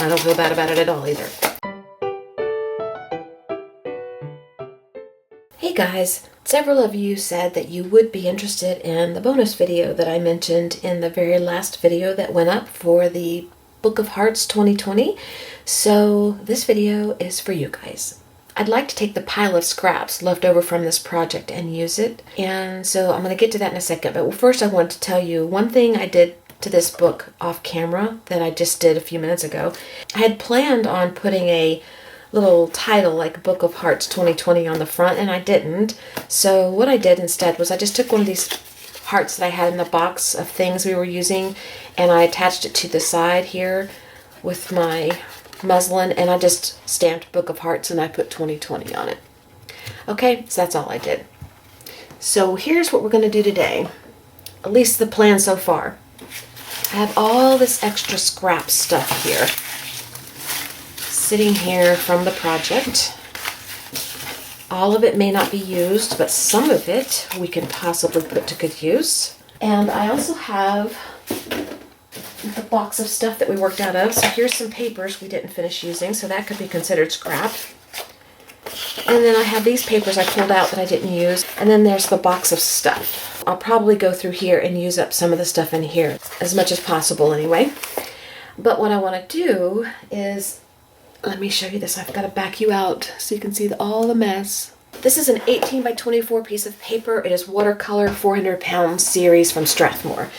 I don't feel bad about it at all either. Hey guys, several of you said that you would be interested in the bonus video that I mentioned in the very last video that went up for the Book of Hearts 2020. So this video is for you guys. I'd like to take the pile of scraps left over from this project and use it. And so I'm going to get to that in a second. But first I want to tell you one thing I did to this book off camera that I just did a few minutes ago. I had planned on putting a little title like Book of Hearts 2020 on the front, and I didn't. So what I did instead was I just took one of these hearts that I had in the box of things we were using, and I attached it to the side here with my muslin, and I just stamped Book of Hearts and I put 2020 on it. Okay, so that's all I did. So here's what we're going to do today, at least the plan so far. I have all this extra scrap stuff here sitting here from the project. All of it may not be used, but some of it we can possibly put to good use. And I also have the box of stuff that we worked out of. So here's some papers we didn't finish using, so that could be considered scrap. And then I have these papers I pulled out that I didn't use. And then there's the box of stuff. I'll probably go through here and use up some of the stuff in here, as much as possible anyway. But what I want to do is, let me show you this. I've got to back you out so you can see all the mess. This is an 18 by 24 piece of paper. It is watercolor 400 pound series from Strathmore.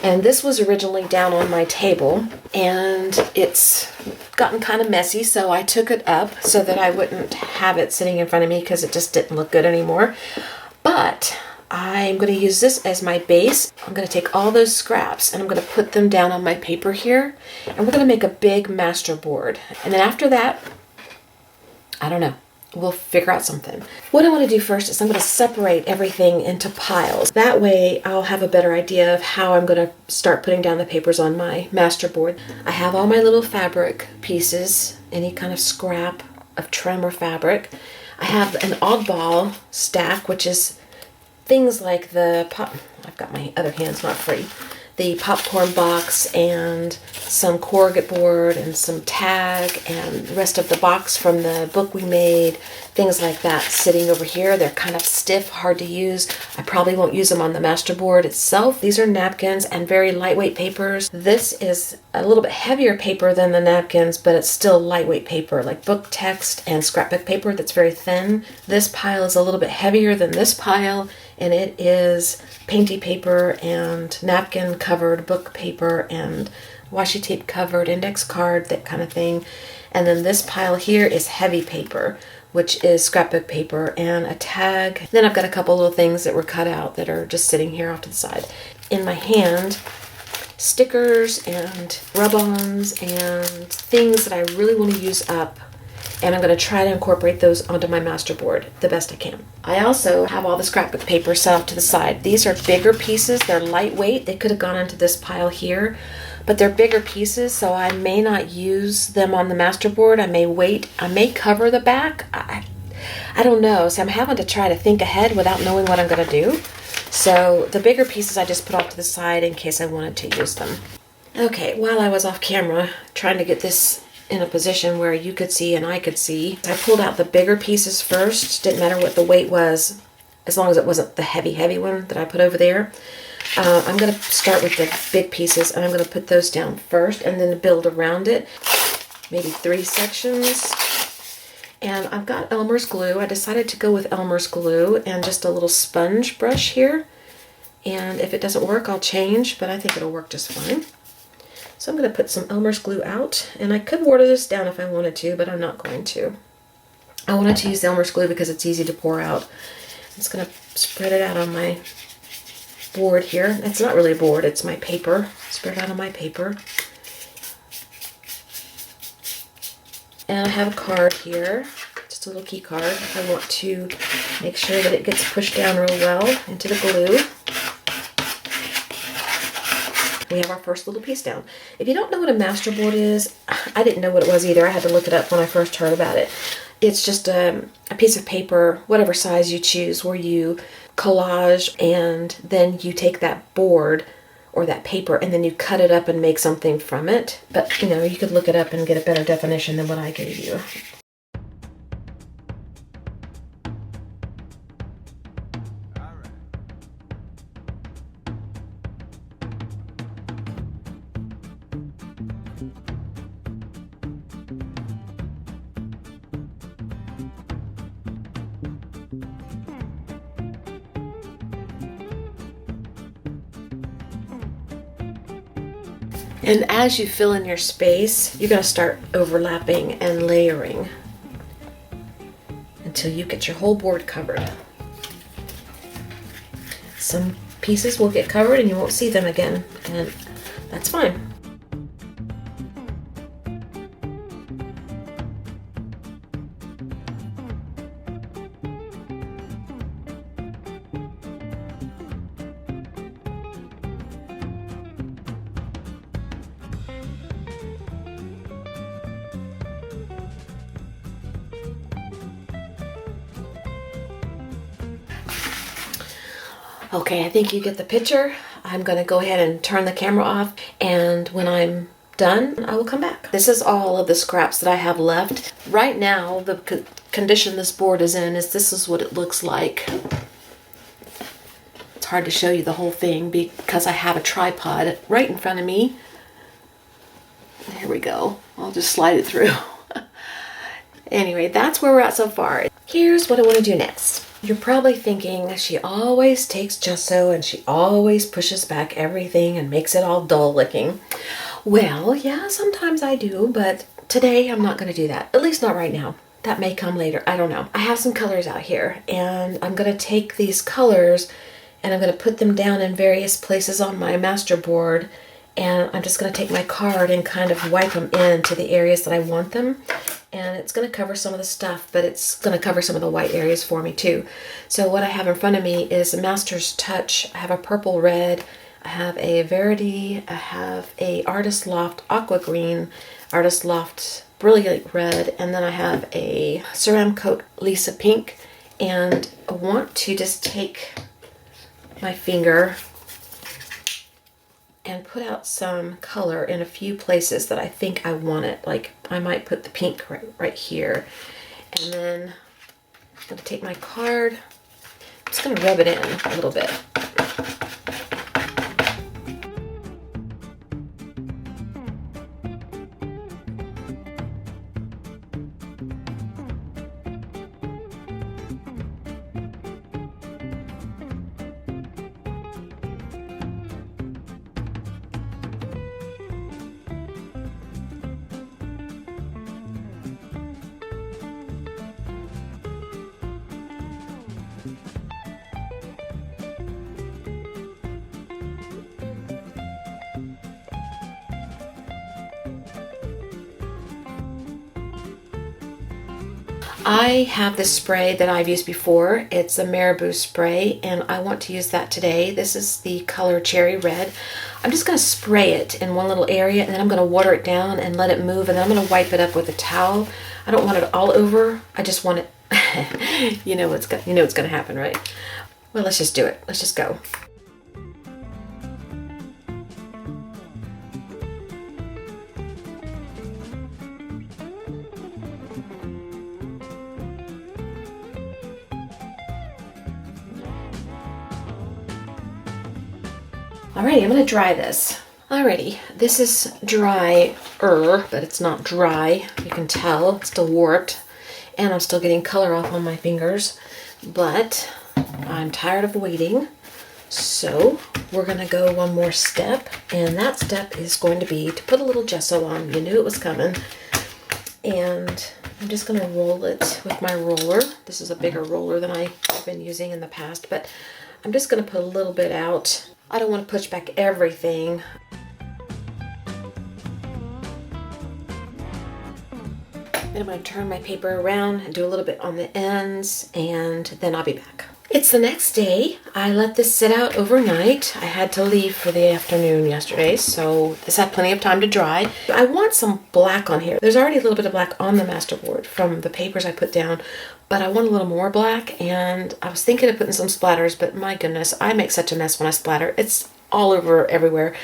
And this was originally down on my table, and it's gotten kind of messy, so I took it up so that I wouldn't have it sitting in front of me because it just didn't look good anymore. But I'm going to use this as my base. I'm going to take all those scraps and I'm going to put them down on my paper here, and we're going to make a big master board. And then after that, I don't know, we'll figure out something. What I want to do first is I'm going to separate everything into piles. That way I'll have a better idea of how I'm going to start putting down the papers on my master board. I have all my little fabric pieces, any kind of scrap of trim or fabric. I have an oddball stack, which is things like I've got my other hands not free. The popcorn box and some corrugate board and some tag and the rest of the box from the book we made, things like that sitting over here. They're kind of stiff, hard to use. I probably won't use them on the master board itself. These are napkins and very lightweight papers. This is a little bit heavier paper than the napkins, but it's still lightweight paper, like book text and scrapbook paper that's very thin. This pile is a little bit heavier than this pile, and it is painty paper and napkin covered book paper and washi tape covered index card, that kind of thing. And then this pile here is heavy paper, which is scrapbook paper and a tag. Then I've got a couple little things that were cut out that are just sitting here off to the side. In my hand, stickers and rub-ons and things that I really want to use up, and I'm going to try to incorporate those onto my master board the best I can. I also have all the scrapbook paper set off to the side. These are bigger pieces. They're lightweight. They could have gone into this pile here, but they're bigger pieces, so I may not use them on the master board. I may wait. I may cover the back. I don't know. So I'm having to try to think ahead without knowing what I'm going to do. So the bigger pieces I just put off to the side in case I wanted to use them. Okay, while I was off camera trying to get this in a position where you could see and I could see, I pulled out the bigger pieces first. Didn't matter what the weight was, as long as it wasn't the heavy one that I put over there. I'm going to start with the big pieces, and I'm going to put those down first and then build around it, maybe 3 sections. And I've got Elmer's glue. I decided to go with Elmer's glue and just a little sponge brush here. And if it doesn't work, I'll change, but I think it'll work just fine. So I'm going to put some Elmer's glue out, and I could water this down if I wanted to, but I'm not going to. I wanted to use Elmer's glue because it's easy to pour out. I'm just going to spread it out on my board here. It's not really a board, it's my paper. Spread it out on my paper. And I have a card here, just a little key card. I want to make sure that it gets pushed down real well into the glue. We have our first little piece down. If you don't know what a master board is, I didn't know what it was either. I had to look it up when I first heard about it. It's just a piece of paper, whatever size you choose, where you collage and then you take that board or that paper, and then you cut it up and make something from it. But you know, you could look it up and get a better definition than what I gave you. And as you fill in your space, you're going to start overlapping and layering until you get your whole board covered. Some pieces will get covered and you won't see them again, and that's fine. Okay, I think you get the picture. I'm going to go ahead and turn the camera off, and when I'm done, I will come back. This is all of the scraps that I have left. Right now, the condition this board is in is this is what it looks like. It's hard to show you the whole thing because I have a tripod right in front of me. There we go. I'll just slide it through. Anyway, that's where we're at so far. Here's what I want to do next. You're probably thinking, she always takes gesso and she always pushes back everything and makes it all dull looking. Well, yeah, sometimes I do, but today I'm not going to do that. At least not right now. That may come later. I don't know. I have some colors out here, and I'm going to take these colors and I'm going to put them down in various places on my master board, and I'm just going to take my card and kind of wipe them into the areas that I want them. And it's going to cover some of the stuff, but it's going to cover some of the white areas for me too. So what I have in front of me is a Master's Touch. I have a purple red, I have a Verity, I have a Artist Loft Aqua Green, Artist Loft Brilliant Red, and then I have a Ceramcoat Lisa Pink. And I want to just take my finger and put out some color in a few places that I think I want it. Like I might put the pink right here. And then I'm going to take my card. I'm just going to rub it in a little bit. I have this spray that I've used before. It's a Marabou spray, and I want to use that today. This is the color Cherry Red. I'm just going to spray it in one little area, and then I'm going to water it down and let it move, and then I'm going to wipe it up with a towel. I don't want it all over. I just want it. You know what's going to happen, right? Well, let's just do it. Let's just go. Alrighty, I'm going to dry this. Alrighty, this is drier, but it's not dry. You can tell it's still warped, and I'm still getting color off on my fingers, but I'm tired of waiting. So we're going to go one more step, and that step is going to be to put a little gesso on. You knew it was coming. And I'm just going to roll it with my roller. This is a bigger roller than I've been using in the past, but I'm just going to put a little bit out. I don't want to push back everything. Then I'm going to turn my paper around and do a little bit on the ends, and then I'll be back. It's the next day. I let this sit out overnight. I had to leave for the afternoon yesterday, so this had plenty of time to dry. I want some black on here. There's already a little bit of black on the masterboard from the papers I put down, but I want a little more black, and I was thinking of putting some splatters, but my goodness, I make such a mess when I splatter. It's all over everywhere.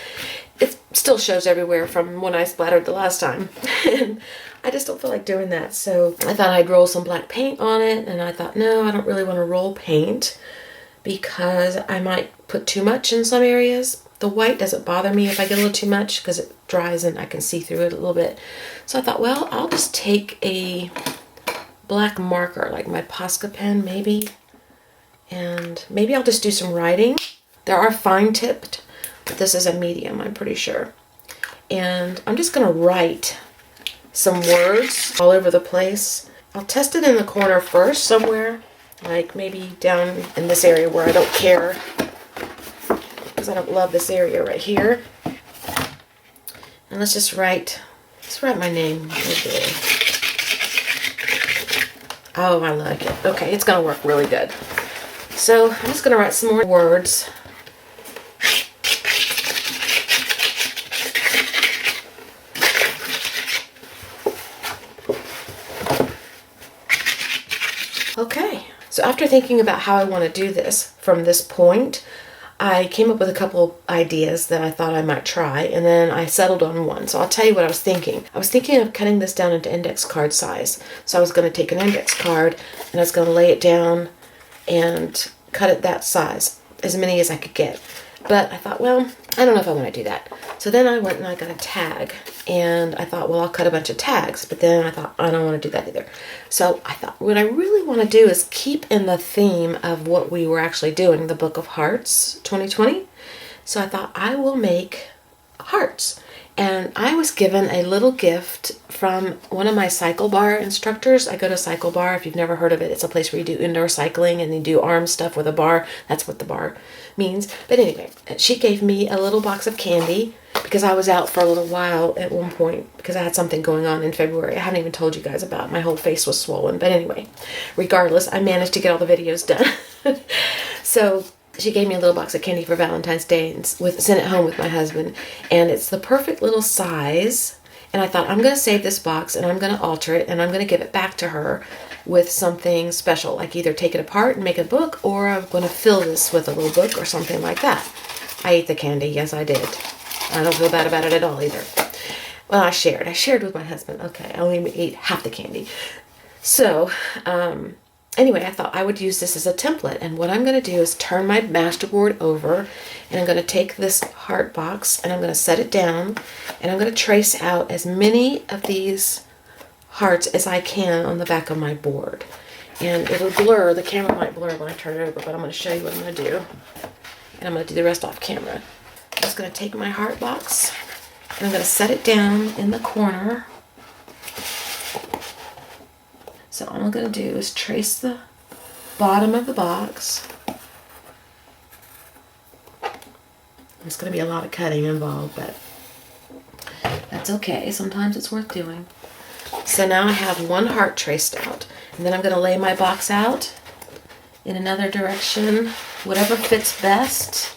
It still shows everywhere from when I splattered the last time. And I just don't feel like doing that. So I thought I'd roll some black paint on it. And I thought, no, I don't really want to roll paint because I might put too much in some areas. The white doesn't bother me if I get a little too much because it dries and I can see through it a little bit. So I thought, well, I'll just take a black marker, like my Posca pen maybe. And maybe I'll just do some writing. There are fine tipped, but this is a medium, I'm pretty sure. And I'm just gonna write some words all over the place. I'll test it in the corner first somewhere, like maybe down in this area where I don't care, because I don't love this area right here. And let's write my name right there. Oh, I like it. Okay, it's gonna work really good. So I'm just gonna write some more words. Okay, so after thinking about how I want to do this from this point, I came up with a couple ideas that I thought I might try, and then I settled on one. So I'll tell you what I was thinking. I was thinking of cutting this down into index card size. So I was going to take an index card, and I was going to lay it down and cut it that size, as many as I could get. But I thought, well, I don't know if I want to do that. So then I went and I got a tag, and I thought, well, I'll cut a bunch of tags. But then I thought, I don't want to do that either. So I thought, what I really want to do is keep in the theme of what we were actually doing, the Book of Hearts 2020. So I thought, I will make hearts. And I was given a little gift from one of my cycle bar instructors. I go to cycle bar. If you've never heard of it, it's a place where you do indoor cycling and you do arm stuff with a bar. That's what the bar means. But anyway, she gave me a little box of candy because I was out for a little while at one point because I had something going on in February. I haven't even told you guys about. My whole face was swollen. But anyway, regardless, I managed to get all the videos done. So she gave me a little box of candy for Valentine's Day and sent it home with my husband. And it's the perfect little size. And I thought, I'm going to save this box and I'm going to alter it and I'm going to give it back to her with something special. Like either take it apart and make a book, or I'm going to fill this with a little book or something like that. I ate the candy. Yes, I did. I don't feel bad about it at all either. Well, I shared. I shared with my husband. Okay, I only ate half the candy. So, anyway, I thought I would use this as a template, and what I'm going to do is turn my masterboard over, and I'm going to take this heart box, and I'm going to set it down, and I'm going to trace out as many of these hearts as I can on the back of my board. And it'll blur, the camera might blur when I turn it over, but I'm going to show you what I'm going to do, and I'm going to do the rest off camera. I'm just going to take my heart box, and I'm going to set it down in the corner. So all I'm going to do is trace the bottom of the box. There's going to be a lot of cutting involved, but that's okay. Sometimes it's worth doing. So now I have one heart traced out. And then I'm going to lay my box out in another direction, whatever fits best,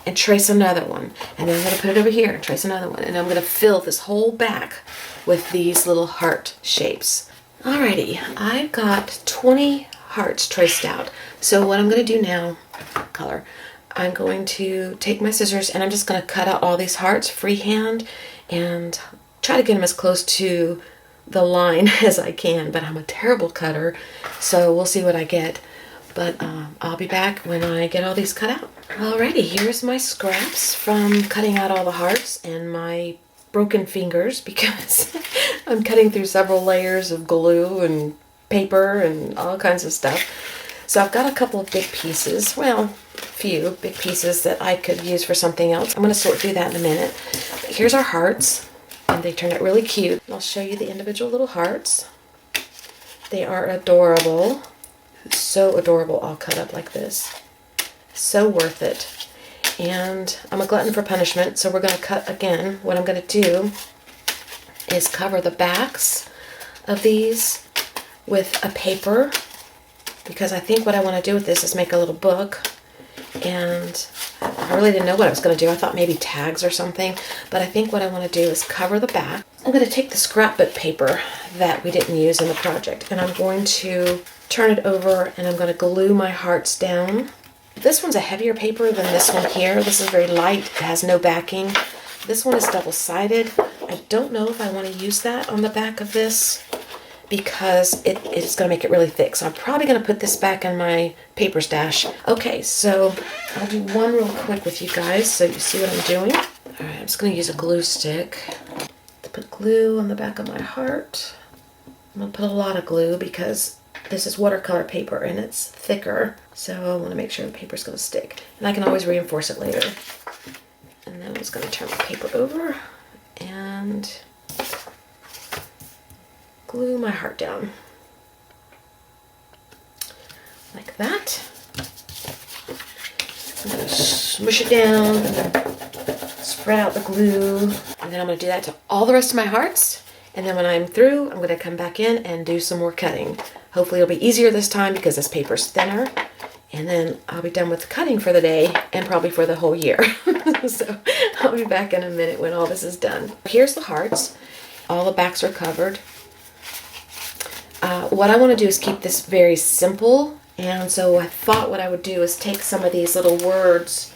and trace another one. And then I'm going to put it over here and trace another one. And I'm going to fill this whole back with these little heart shapes. Alrighty, I've got 20 hearts traced out. So what I'm going to do now, I'm going to take my scissors and I'm just going to cut out all these hearts freehand and try to get them as close to the line as I can. But I'm a terrible cutter, so we'll see what I get. But I'll be back when I get all these cut out. Alrighty, here's my scraps from cutting out all the hearts and my broken fingers because I'm cutting through several layers of glue and paper and all kinds of stuff. So I've got a couple of big pieces, well, a few big pieces that I could use for something else. I'm going to sort through that in a minute. But here's our hearts, and they turned out really cute. I'll show you the individual little hearts. They are adorable. So adorable, all cut up like this. So worth it. And I'm a glutton for punishment, so we're going to cut again. What I'm going to do is cover the backs of these with a paper, because I think what I want to do with this is make a little book. And I really didn't know what I was going to do. I thought maybe tags or something, but I think what I want to do is cover the back. I'm going to take the scrapbook paper that we didn't use in the project, and I'm going to turn it over, and I'm going to glue my hearts down This one's a heavier paper than this one here. This is very light. It has no backing. This one is double-sided. I don't know if I want to use that on the back of this because it's going to make it really thick. So I'm probably going to put this back in my paper stash. Okay, so I'll do one real quick with you guys so you see what I'm doing. All right, I'm just going to use a glue stick to put glue on the back of my heart. I'm going to put a lot of glue because this is watercolor paper and it's thicker. So I want to make sure the paper's going to stick. And I can always reinforce it later. And then I'm just going to turn the paper over and glue my heart down. Like that. I'm going to smush it down, spread out the glue, and then I'm going to do that to all the rest of my hearts. And then when I'm through, I'm going to come back in and do some more cutting. Hopefully it'll be easier this time because this paper's thinner. And then I'll be done with the cutting for the day and probably for the whole year. So I'll be back in a minute when all this is done. Here's the hearts. All the backs are covered. What I want to do is keep this very simple. And so I thought what I would do is take some of these little words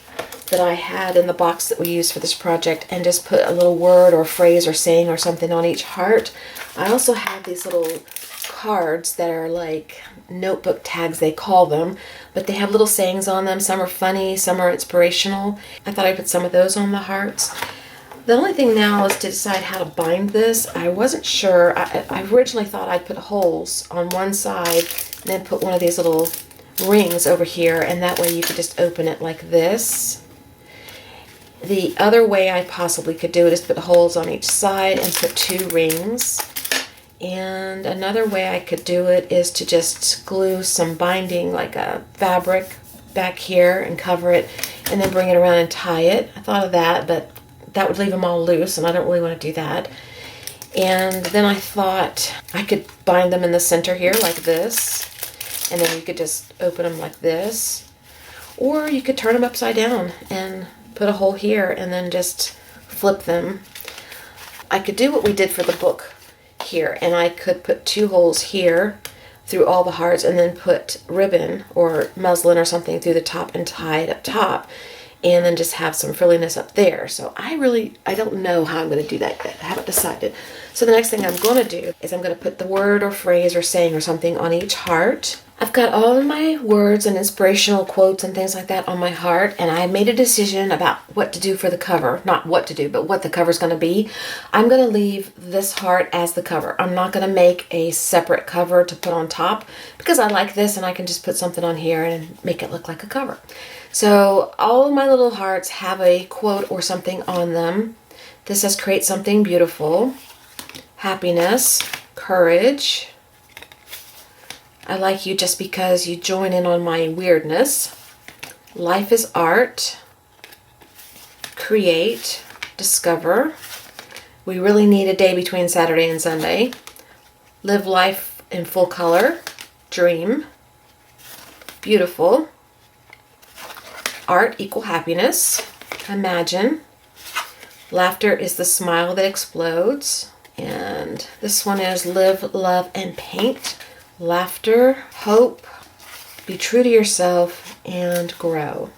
that I had in the box that we used for this project and just put a little word or phrase or saying or something on each heart. I also have these little cards that are like notebook tags, they call them, but they have little sayings on them. Some are funny, some are inspirational. I thought I'd put some of those on the hearts. The only thing now is to decide how to bind this. I wasn't sure. I originally thought I'd put holes on one side and then put one of these little rings over here, and that way you could just open it like this. The other way I possibly could do it is put holes on each side and put 2 rings. And another way I could do it is to just glue some binding, like a fabric, back here and cover it and then bring it around and tie it. I thought of that, but that would leave them all loose and I don't really want to do that. And then I thought I could bind them in the center here like this, and then you could just open them like this, or you could turn them upside down and put a hole here and then just flip them. I could do what we did for the book here, and I could put 2 holes here through all the hearts and then put ribbon or muslin or something through the top and tie it up top, and then just have some frilliness up there. So I don't know how I'm going to do that yet. I haven't decided. So the next thing I'm going to do is I'm going to put the word or phrase or saying or something on each heart. I've got all of my words and inspirational quotes and things like that on my heart, and I made a decision about what to do for the cover. Not what to do, but what the cover's going to be. I'm going to leave this heart as the cover. I'm not going to make a separate cover to put on top because I like this and I can just put something on here and make it look like a cover. So all of my little hearts have a quote or something on them. This says, create something beautiful, happiness, courage, I like you just because you join in on my weirdness, life is art, create, discover, we really need a day between Saturday and Sunday, live life in full color, dream, beautiful, art equal happiness, imagine, laughter is the smile that explodes, and this one is live, love, and paint. Laughter, hope, be true to yourself, and grow.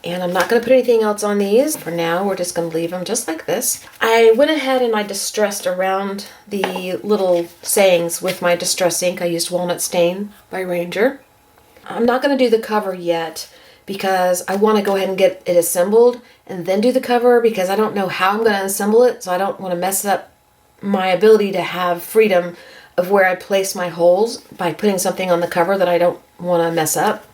And I'm not going to put anything else on these. For now, we're just going to leave them just like this. I went ahead and I distressed around the little sayings with my distress ink. I used Walnut Stain by Ranger. I'm not going to do the cover yet because I want to go ahead and get it assembled and then do the cover because I don't know how I'm going to assemble it, so I don't want to mess up my ability to have freedom of where I place my holes by putting something on the cover that I don't want to mess up.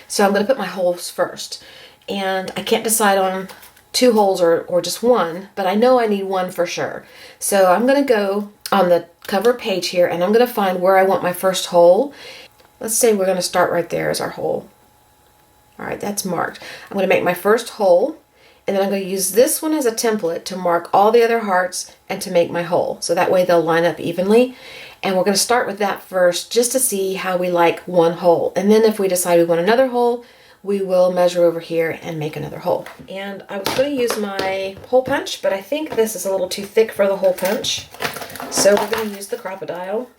So I'm going to put my holes first. And I can't decide on 2 holes or just one, but I know I need one for sure. So I'm going to go on the cover page here and I'm going to find where I want my first hole. Let's say we're going to start right there as our hole. All right, that's marked. I'm going to make my first hole, and then I'm going to use this one as a template to mark all the other hearts and to make my hole. So that way they'll line up evenly. And we're going to start with that first just to see how we like one hole. And then if we decide we want another hole, we will measure over here and make another hole. And I was going to use my hole punch, but I think this is a little too thick for the hole punch. So we're going to use the Crocodile.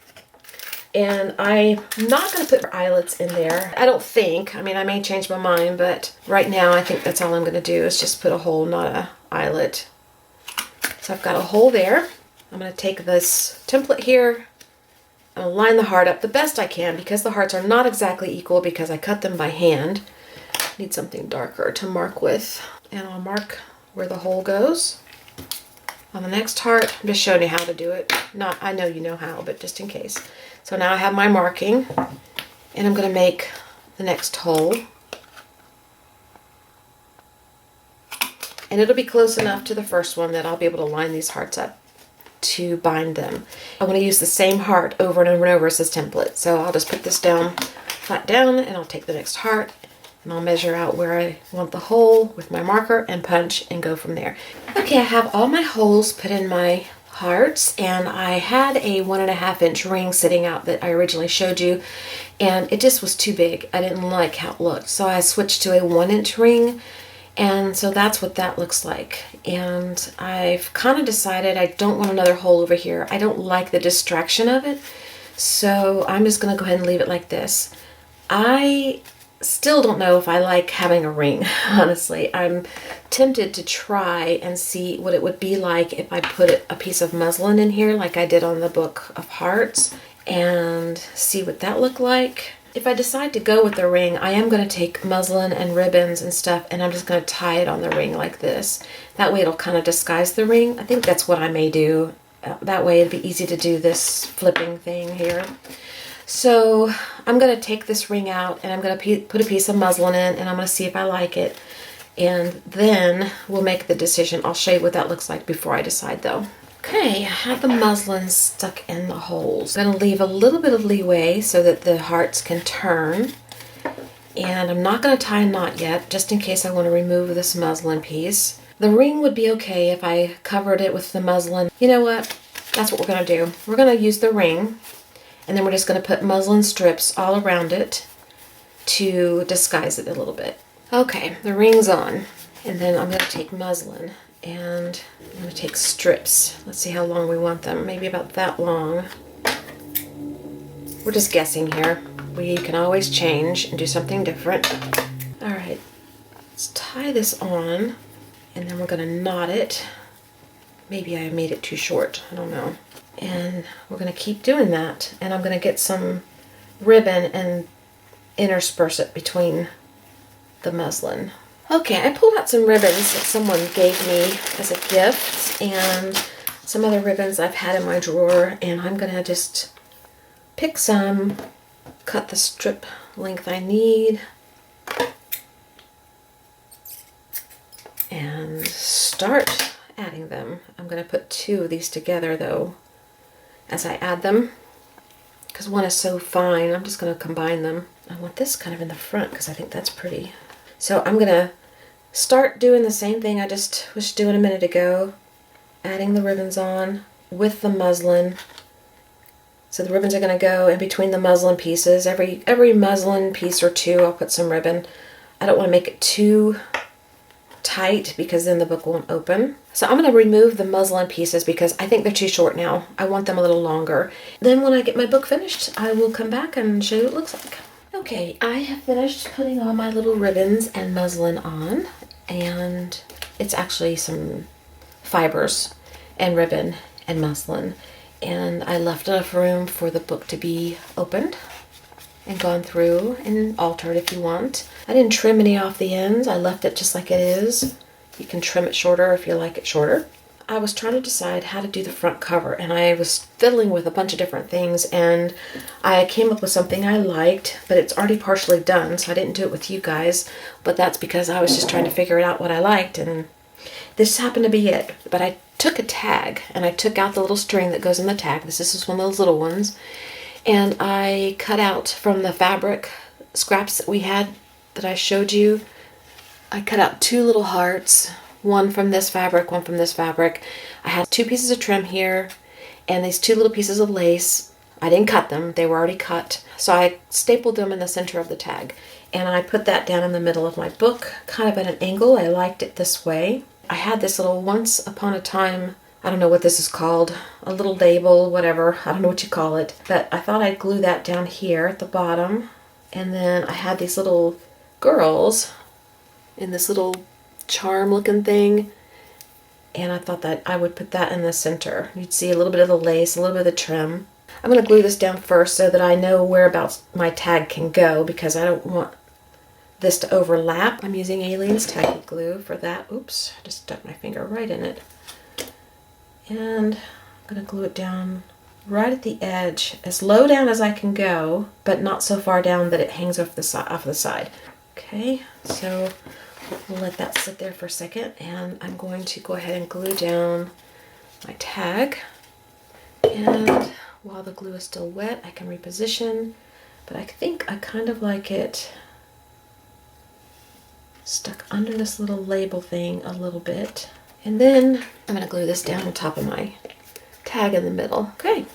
And I'm not going to put eyelets in there. I don't think. I mean, I may change my mind, but right now I think that's all I'm going to do is just put a hole, not a eyelet. So I've got a hole there. I'm going to take this template here. I'm going to line the heart up the best I can because the hearts are not exactly equal because I cut them by hand. Need something darker to mark with. And I'll mark where the hole goes. On the next heart, I'm just showing you how to do it. I know you know how, but just in case. So now I have my marking, and I'm going to make the next hole. And it'll be close enough to the first one that I'll be able to line these hearts up to bind them. I want to use the same heart over and over and over as this template. So I'll just put this down, flat down, and I'll take the next heart, and I'll measure out where I want the hole with my marker and punch and go from there. Okay, I have all my holes put in my hearts, and I had a 1.5 inch ring sitting out that I originally showed you, and it just was too big. I didn't like how it looked, so I switched to a 1 inch ring, and so that's what that looks like. And I've kind of decided I don't want another hole over here. I don't like the distraction of it, so I'm just going to go ahead and leave it like this. I still don't know if I like having a ring, honestly. I'm tempted to try and see what it would be like if I put a piece of muslin in here like I did on the Book of Hearts and see what that looked like. If I decide to go with the ring, I am going to take muslin and ribbons and stuff, and I'm just going to tie it on the ring like this. That way it'll kind of disguise the ring. I think that's what I may do. That way it'll be easy to do this flipping thing here. So I'm going to take this ring out, and I'm going to put a piece of muslin in, and I'm going to see if I like it. And then we'll make the decision. I'll show you what that looks like before I decide though. Okay, I have the muslin stuck in the holes. I'm going to leave a little bit of leeway so that the hearts can turn. And I'm not going to tie a knot yet, just in case I want to remove this muslin piece. The ring would be okay if I covered it with the muslin. You know what? That's what we're going to do. We're going to use the ring, and then we're just going to put muslin strips all around it to disguise it a little bit. Okay, the ring's on. And then I'm going to take muslin, and I'm going to take strips. Let's see how long we want them. Maybe about that long. We're just guessing here. We can always change and do something different. All right, let's tie this on, and then we're going to knot it. Maybe I made it too short. I don't know. And we're going to keep doing that. And I'm going to get some ribbon and intersperse it between the muslin. Okay, I pulled out some ribbons that someone gave me as a gift, and some other ribbons I've had in my drawer, and I'm going to just pick some, cut the strip length I need, and start adding them. I'm going to put 2 of these together though as I add them, because one is so fine. I'm just going to combine them. I want this kind of in the front because I think that's pretty. So I'm going to start doing the same thing I just was doing a minute ago, adding the ribbons on with the muslin. So the ribbons are going to go in between the muslin pieces. Every muslin piece or 2, I'll put some ribbon. I don't want to make it too tight because then the book won't open. So I'm going to remove the muslin pieces because I think they're too short now. I want them a little longer. Then when I get my book finished, I will come back and show you what it looks like. Okay, I have finished putting all my little ribbons and muslin on, and it's actually some fibers and ribbon and muslin, and I left enough room for the book to be opened and gone through and altered if you want. I didn't trim any off the ends. I left it just like it is. You can trim it shorter if you like it shorter. I was trying to decide how to do the front cover, and I was fiddling with a bunch of different things, and I came up with something I liked, but it's already partially done, so I didn't do it with you guys, but that's because I was just trying to figure out what I liked, and this happened to be it. But I took a tag, and I took out the little string that goes in the tag. This is one of those little ones, and I cut out from the fabric scraps that we had that I showed you. I cut out 2 little hearts, one from this fabric, one from this fabric. I had 2 pieces of trim here, and these 2 little pieces of lace. I didn't cut them, they were already cut. So I stapled them in the center of the tag, and I put that down in the middle of my book, kind of at an angle. I liked it this way. I had this little Once Upon a Time I don't know what this is called, a little label, whatever. I don't know what you call it. But I thought I'd glue that down here at the bottom. And then I had these little girls in this little charm looking thing. And I thought that I would put that in the center. You'd see a little bit of the lace, a little bit of the trim. I'm going to glue this down first so that I know whereabouts my tag can go because I don't want this to overlap. I'm using Aleene's tacky glue for that. Oops, I just stuck my finger right in it. And I'm going to glue it down right at the edge, as low down as I can go, but not so far down that it hangs off the side. Okay, so we'll let that sit there for a second, and I'm going to go ahead and glue down my tag. And while the glue is still wet, I can reposition, but I think I kind of like it stuck under this little label thing a little bit. And then I'm going to glue this down on top of my tag in the middle. Okay,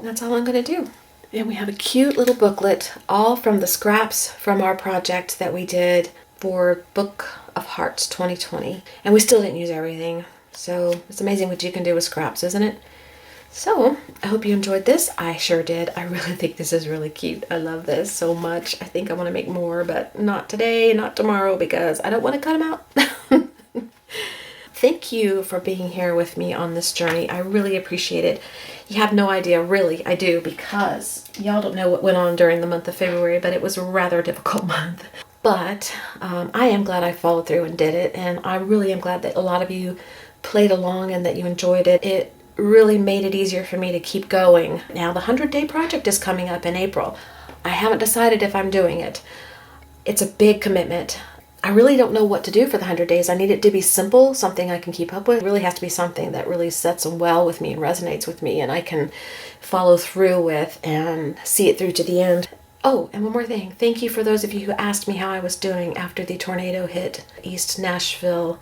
that's all I'm going to do. And we have a cute little booklet, all from the scraps from our project that we did for Book of Hearts 2020. And we still didn't use everything. So it's amazing what you can do with scraps, isn't it? So I hope you enjoyed this. I sure did. I really think this is really cute. I love this so much. I think I want to make more, but not today, not tomorrow, because I don't want to cut them out. Thank you for being here with me on this journey. I really appreciate it. You have no idea, really, I do, because y'all don't know what went on during the month of February, but it was a rather difficult month. But I am glad I followed through and did it, and I really am glad that a lot of you played along and that you enjoyed it. It really made it easier for me to keep going. Now, the 100-day project is coming up in April. I haven't decided if I'm doing it. It's a big commitment. I really don't know what to do for the 100 days. I need it to be simple, something I can keep up with. It really has to be something that really sets well with me and resonates with me and I can follow through with and see it through to the end. Oh, and one more thing. Thank you for those of you who asked me how I was doing after the tornado hit East Nashville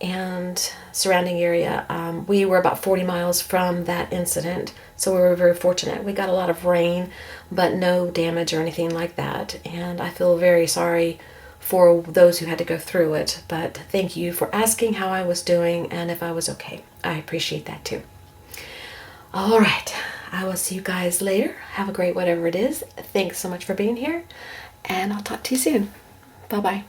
and surrounding area. We were about 40 miles from that incident, so we were very fortunate. We got a lot of rain, but no damage or anything like that. And I feel very sorry for those who had to go through it, but thank you for asking how I was doing and if I was okay. I appreciate that too. All right, I will see you guys later. Have a great whatever it is. Thanks so much for being here, and I'll talk to you soon. Bye-bye.